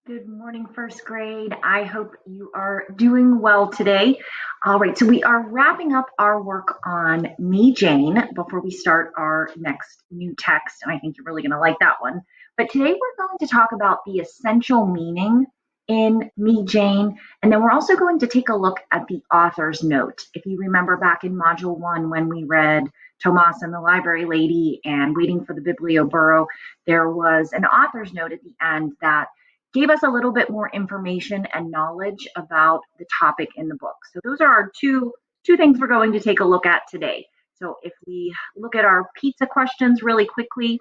Good morning, first grade. I hope you are doing well today. All right, so we are wrapping up our work on Me, Jane, before we start our next new text, and I think you're really going to like that one. But today we're going to talk about the essential meaning in Me, Jane, and then we're also going to take a look at the author's note. If you remember back in Module 1 when we read Tomas and the Library Lady and Waiting for the Biblioburro, there was an author's note at the end that gave us a little bit more information and knowledge about the topic in the book. So those are our two things we're going to take a look at today. So if we look at our pizza questions really quickly,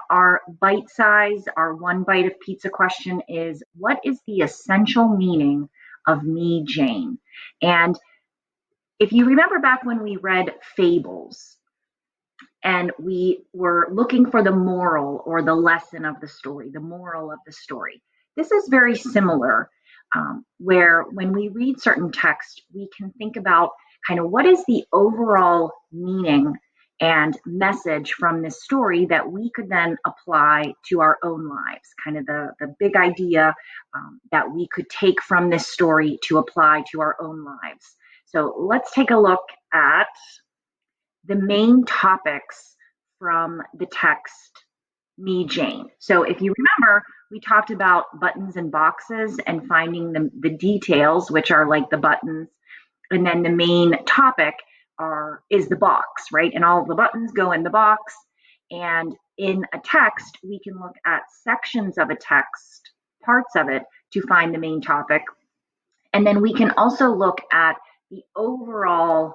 our bite size, our one bite of pizza question is, what is the essential meaning of Me, Jane? And if you remember back when we read Fables, and we were looking for the moral or the lesson of the story, the moral of the story. This is very similar, where when we read certain text, we can think about kind of what is the overall meaning and message from this story that we could then apply to our own lives, kind of the big idea that we could take from this story to apply to our own lives. So let's take a look at the main topics from the text Me, Jane. So if you remember, we talked about buttons and boxes and finding the details, which are like the buttons. And then the main topic is the box, right? And all of the buttons go in the box. And in a text, we can look at sections of a text, parts of it, to find the main topic. And then we can also look at the overall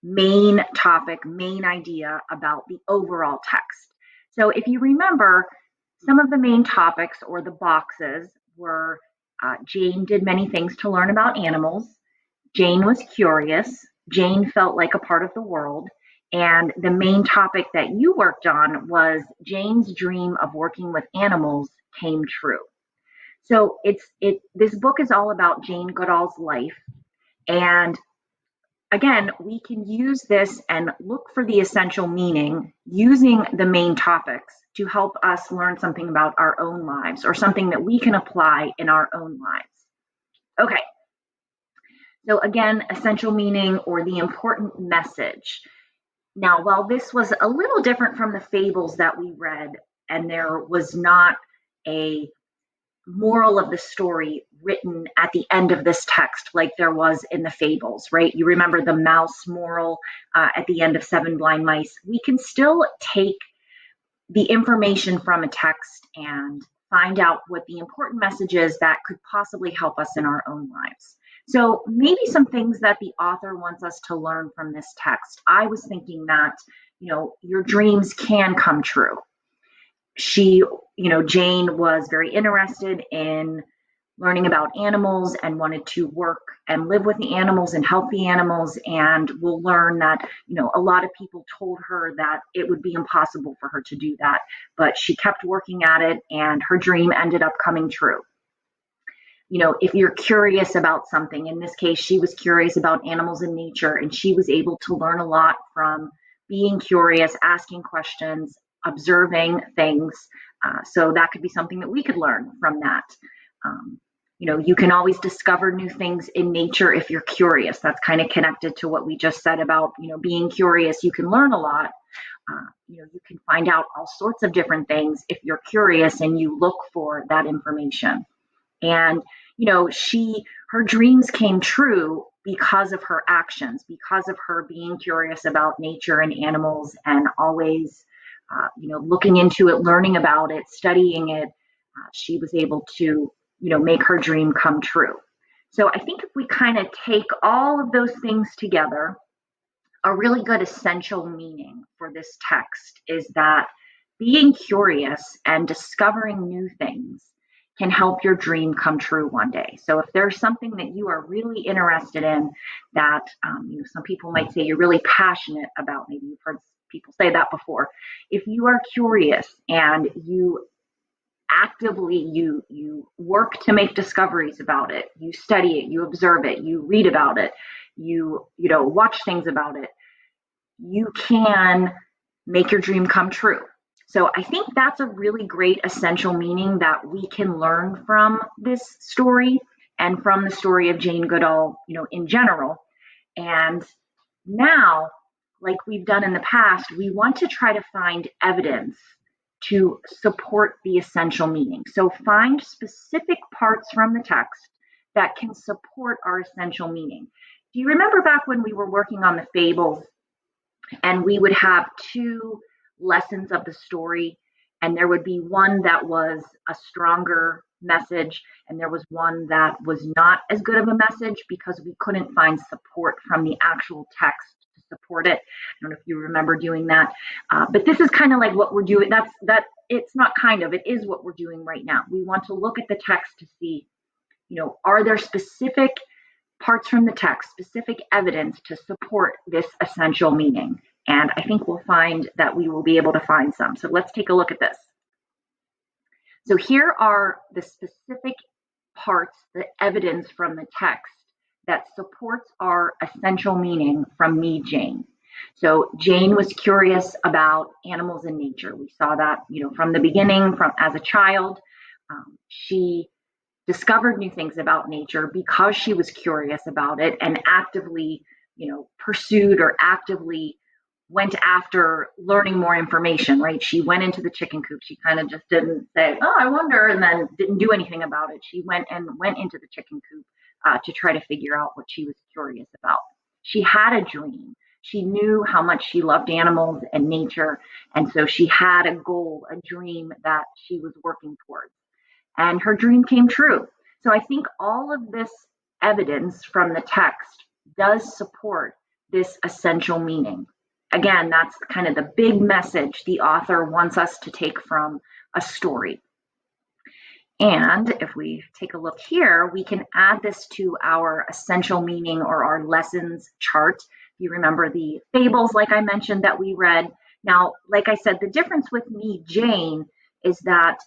main topic, main idea about the overall text. So if you remember, some of the main topics or the boxes were Jane did many things to learn about animals. Jane was curious. Jane felt like a part of the world. And the main topic that you worked on was Jane's dream of working with animals came true. So this book is all about Jane Goodall's life. And again, we can use this and look for the essential meaning using the main topics to help us learn something about our own lives or something that we can apply in our own lives. Okay, so again, essential meaning or the important message. Now, while this was a little different from the fables that we read, and there was not a moral of the story written at the end of this text like there was in the fables, right? You remember the mouse moral at the end of Seven Blind Mice. We can still take the information from a text and find out what the important message is that could possibly help us in our own lives. So maybe some things that the author wants us to learn from this text. I was thinking that, your dreams can come true. Jane was very interested in learning about animals and wanted to work and live with the animals and help the animals. And we'll learn that, a lot of people told her that it would be impossible for her to do that. But she kept working at it and her dream ended up coming true. If you're curious about something, in this case, she was curious about animals in nature and she was able to learn a lot from being curious, asking questions, observing things. So that could be something that we could learn from that. You can always discover new things in nature if you're curious. That's kind of connected to what we just said about, being curious. You can learn a lot. You can find out all sorts of different things if you're curious and you look for that information. And, her dreams came true because of her actions, because of her being curious about nature and animals and always, looking into it, learning about it, studying it. She was able to, make her dream come true. So I think if we kind of take all of those things together, a really good essential meaning for this text is that being curious and discovering new things can help your dream come true one day. So if there's something that you are really interested in that, some people might say you're really passionate about, maybe you've heard people say that before. If you are curious and you actively you work to make discoveries about it, you study it, you observe it, you read about it, you watch things about it, you can make your dream come true. So I think that's a really great essential meaning that we can learn from this story and from the story of Jane Goodall, in general. And now, like we've done in the past, we want to try to find evidence to support the essential meaning. So find specific parts from the text that can support our essential meaning. Do you remember back when we were working on the fables and we would have two lessons of the story, and there would be one that was a stronger message, and there was one that was not as good of a message because we couldn't find support from the actual text to support it. I don't know if you remember doing that, but this is kind of like what we're doing. It's not kind of, it is what we're doing right now. We want to look at the text to see, are there specific parts from the text, specific evidence to support this essential meaning. And I think we'll find that we will be able to find some. So let's take a look at this. So here are the specific parts, the evidence from the text that supports our essential meaning from me, Jane. So Jane was curious about animals in nature. We saw that, from the beginning, from as a child. She discovered new things about nature because she was curious about it and actively, pursued or actively went after learning more information, right? She went into the chicken coop. She kind of just didn't say, oh, I wonder, and then didn't do anything about it. She went into the chicken coop to try to figure out what she was curious about. She had a dream. She knew how much she loved animals and nature. And so she had a goal, a dream that she was working towards. And her dream came true. So I think all of this evidence from the text does support this essential meaning. Again, that's kind of the big message the author wants us to take from a story. And if we take a look here, we can add this to our essential meaning or our lessons chart. You remember the fables, like I mentioned, that we read. Now, like I said, the difference with me, Jane, is that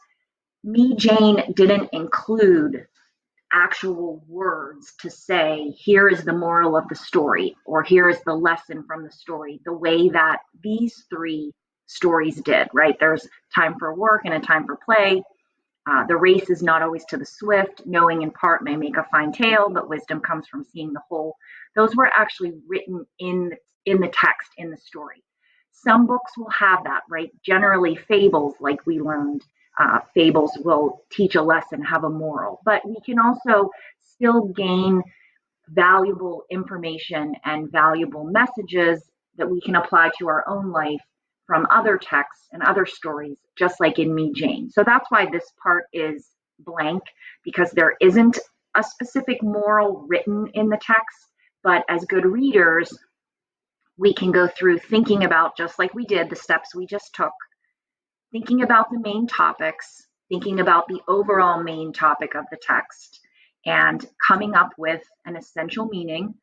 me, Jane didn't include actual words to say, here is the moral of the story, or here is the lesson from the story, the way that these three stories did, right? There's time for work and a time for play. The race is not always to the swift. Knowing in part may make a fine tale, but wisdom comes from seeing the whole. Those were actually written in the text, in the story. Some books will have that, right? Generally, fables, like we learned, fables will teach a lesson, have a moral, but we can also still gain valuable information and valuable messages that we can apply to our own life from other texts and other stories, just like in Me, Jane. So that's why this part is blank, because there isn't a specific moral written in the text, but as good readers, we can go through thinking about, just like we did, the steps we just took, thinking about the main topics, thinking about the overall main topic of the text, and coming up with an essential meaning,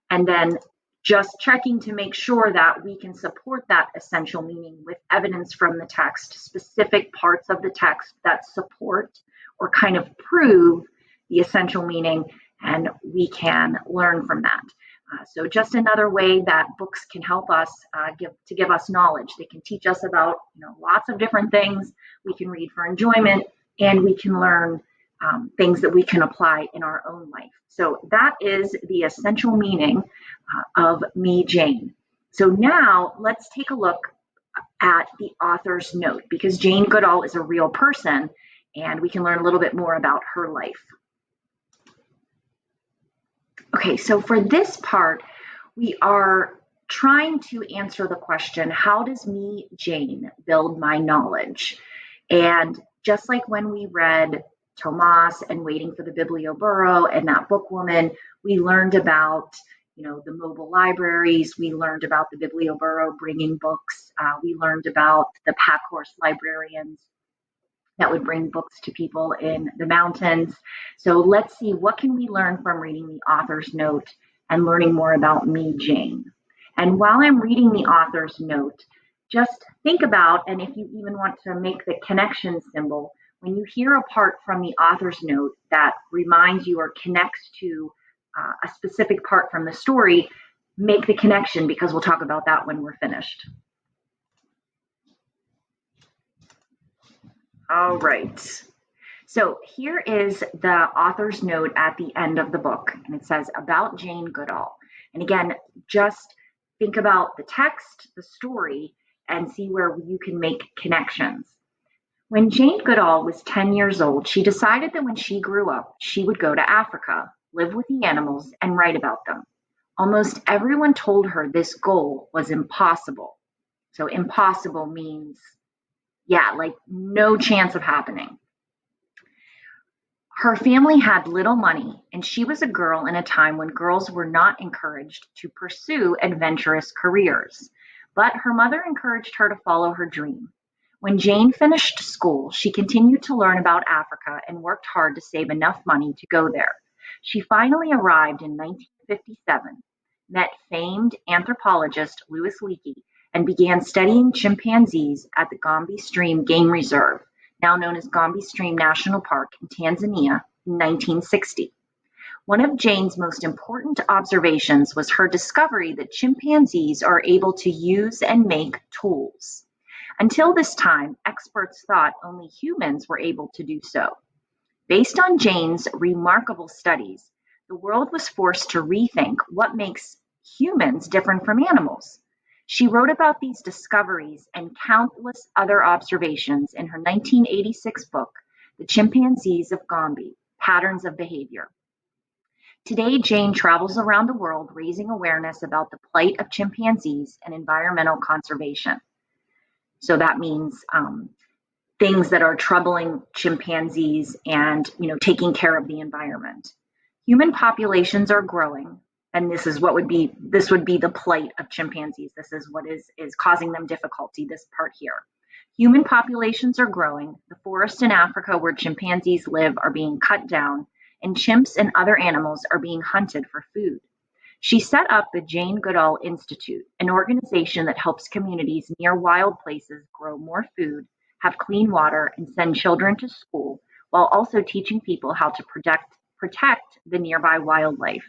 and then just checking to make sure that we can support that essential meaning with evidence from the text, specific parts of the text that support or kind of prove the essential meaning, and we can learn from that. So just another way that books can help us give us knowledge. They can teach us about lots of different things. We can read for enjoyment, and we can learn things that we can apply in our own life. So that is the essential meaning of Me, Jane. So now let's take a look at the author's note, because Jane Goodall is a real person, and we can learn a little bit more about her life. Okay, so for this part, we are trying to answer the question, how does Me, Jane, build my knowledge? And just like when we read Tomas and Waiting for the Biblioburro and That Bookwoman, we learned about the mobile libraries, we learned about the Biblioburro bringing books, we learned about the pack horse librarians that would bring books to people in the mountains. So let's see, what can we learn from reading the author's note and learning more about Me, Jane? And while I'm reading the author's note, just think about, and if you even want to make the connection symbol, when you hear a part from the author's note that reminds you or connects to a specific part from the story, make the connection, because we'll talk about that when we're finished. All right. So here is the author's note at the end of the book, and it says about Jane Goodall. And again, just think about the text, the story, and see where you can make connections. When Jane Goodall was 10 years old, she decided that when she grew up, she would go to Africa, live with the animals, and write about them. Almost everyone told her this goal was impossible. So, impossible means, yeah, like no chance of happening. Her family had little money, and she was a girl in a time when girls were not encouraged to pursue adventurous careers. But her mother encouraged her to follow her dream. When Jane finished school, she continued to learn about Africa and worked hard to save enough money to go there. She finally arrived in 1957, met famed anthropologist Louis Leakey, and began studying chimpanzees at the Gombe Stream Game Reserve, now known as Gombe Stream National Park in Tanzania, in 1960. One of Jane's most important observations was her discovery that chimpanzees are able to use and make tools. Until this time, experts thought only humans were able to do so. Based on Jane's remarkable studies, the world was forced to rethink what makes humans different from animals. She wrote about these discoveries and countless other observations in her 1986 book, The Chimpanzees of Gombe: Patterns of Behavior. Today, Jane travels around the world raising awareness about the plight of chimpanzees and environmental conservation. So that means things that are troubling chimpanzees and taking care of the environment. Human populations are growing, and this would be the plight of chimpanzees. This is what is causing them difficulty, this part here. Human populations are growing. The forests in Africa where chimpanzees live are being cut down, and chimps and other animals are being hunted for food. She set up the Jane Goodall Institute, an organization that helps communities near wild places grow more food, have clean water, and send children to school, while also teaching people how to protect the nearby wildlife.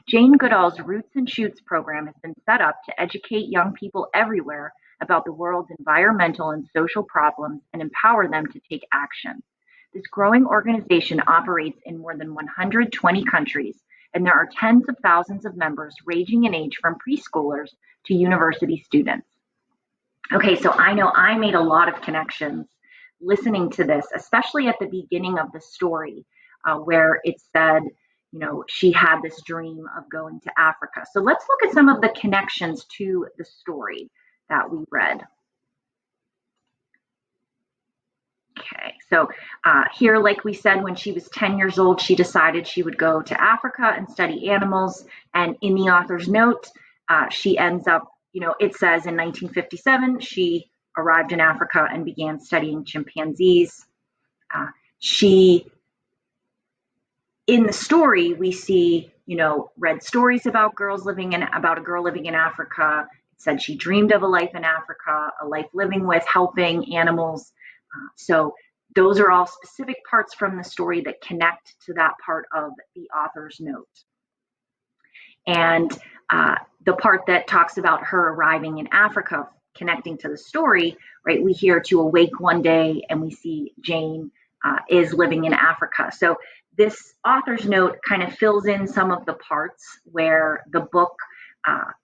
Jane Goodall's Roots and Shoots program has been set up to educate young people everywhere about the world's environmental and social problems and empower them to take action. This growing organization operates in more than 120 countries, and there are tens of thousands of members ranging in age from preschoolers to university students. Okay, so I know I made a lot of connections listening to this, especially at the beginning of the story, where it said, she had this dream of going to Africa. So let's look at some of the connections to the story that we read. Okay, so here, like we said, when she was 10 years old, she decided she would go to Africa and study animals. And in the author's note, she ends up, it says in 1957, she arrived in Africa and began studying chimpanzees. In the story, we see, read stories about about a girl living in Africa. It said she dreamed of a life in Africa, a life living with, helping animals. So those are all specific parts from the story that connect to that part of the author's note. And the part that talks about her arriving in Africa, connecting to the story, right? We hear to awake one day and we see Jane is living in Africa. So this author's note kind of fills in some of the parts where the book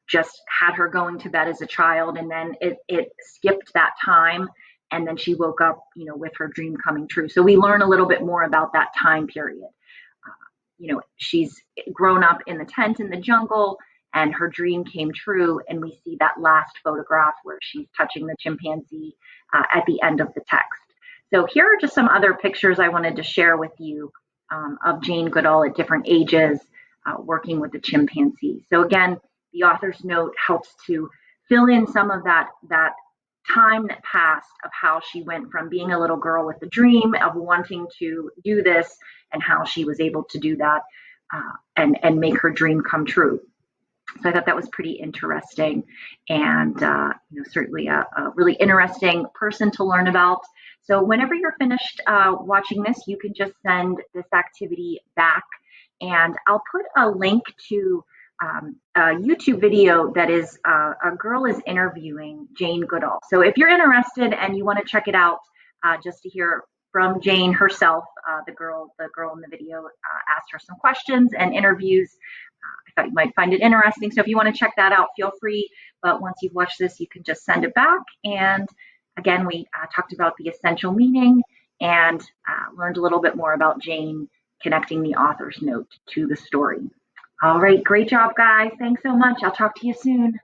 just had her going to bed as a child, and then it skipped that time, and then she woke up, with her dream coming true. So we learn a little bit more about that time period. She's grown up in the tent in the jungle, and her dream came true, and we see that last photograph where she's touching the chimpanzee at the end of the text. So here are just some other pictures I wanted to share with you of Jane Goodall at different ages working with the chimpanzee. So again, the author's note helps to fill in some of that time that passed of how she went from being a little girl with the dream of wanting to do this and how she was able to do that and make her dream come true. So I thought that was pretty interesting, and certainly a really interesting person to learn about. So whenever you're finished watching this, you can just send this activity back, and I'll put a link to a YouTube video that is a girl is interviewing Jane Goodall. So if you're interested and you want to check it out, just to hear from Jane herself. The girl in the video asked her some questions and interviews. I thought you might find it interesting. So if you want to check that out, feel free. But once you've watched this, you can just send it back. And again, we talked about the essential meaning and learned a little bit more about Jane connecting the author's note to the story. All right, great job, guys. Thanks so much. I'll talk to you soon.